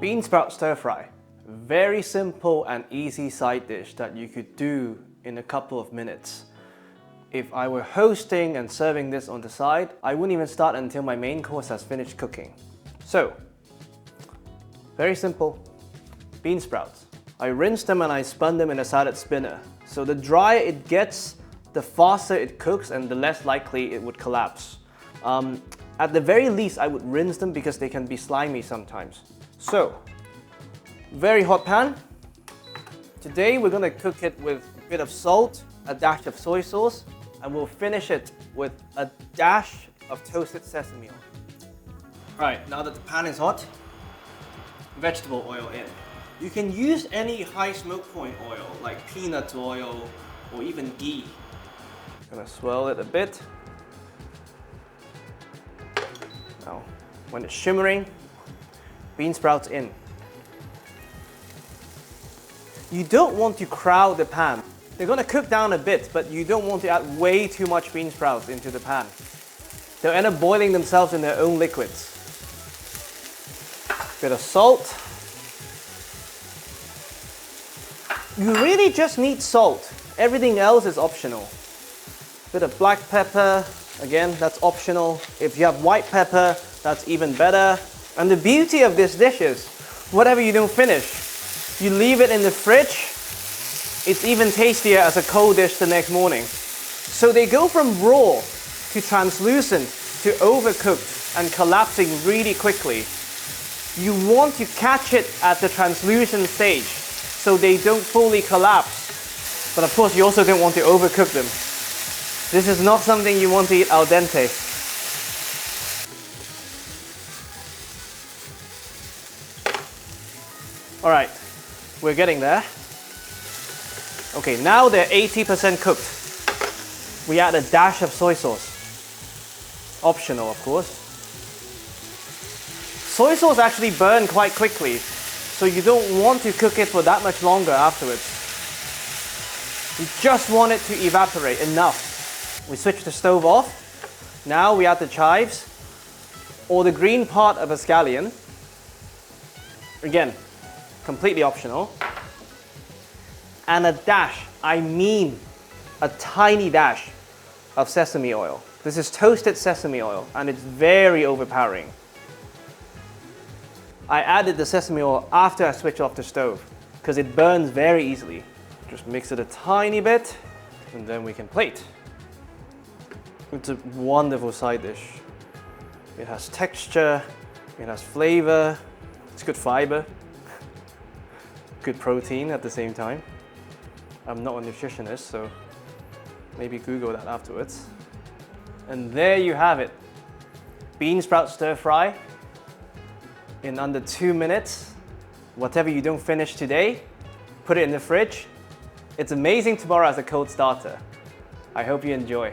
Bean sprout stir fry. Very simple and easy side dish that you could do in a couple of minutes. If I were hosting and serving this on the side, I wouldn't even start until my main course has finished cooking. So, very simple. Bean sprouts. I rinsed them and I spun them in a salad spinner. So the drier it gets, the faster it cooks and the less likely it would collapse. At the very least, I would rinse them because they can be slimy sometimes. So, very hot pan. Today we're going to cook it with a bit of salt, a dash of soy sauce, and we'll finish it with a dash of toasted sesame oil. Alright, now that the pan is hot, vegetable oil in. You can use any high smoke point oil like peanut oil or even ghee. Gonna swirl it a bit. Now, when it's shimmering, bean sprouts in. You don't want to crowd the pan. They're gonna cook down a bit, but you don't want to add way too much bean sprouts into the pan. They'll end up boiling themselves in their own liquids. Bit of salt. You really just need salt. Everything else is optional. Bit of black pepper, again, that's optional. If you have white pepper, that's even better. And the beauty of this dish is, whatever you don't finish, you leave it in the fridge, it's even tastier as a cold dish the next morning. So they go from raw to translucent to overcooked and collapsing really quickly. You want to catch it at the translucent stage so they don't fully collapse. But of course, you also don't want to overcook them. This is not something you want to eat al dente. Alright, we're getting there. Okay, now they're 80% cooked. We add a dash of soy sauce. Optional, of course. Soy sauce actually burns quite quickly, so you don't want to cook it for that much longer afterwards. You just want it to evaporate enough. We switch the stove off. Now we add the chives, or the green part of a scallion. Again, completely optional. And a dash, I mean a tiny dash of sesame oil. This is toasted sesame oil and it's very overpowering. I added the sesame oil after I switched off the stove because it burns very easily. Just mix it a tiny bit and then we can plate. It's a wonderful side dish. It has texture, it has flavor, it's good fiber, good protein at the same time. I'm not a nutritionist, so maybe Google that afterwards. And there you have it. Bean sprout stir fry in under 2 minutes. Whatever you don't finish today, put it in the fridge. It's amazing tomorrow as a cold starter. I hope you enjoy.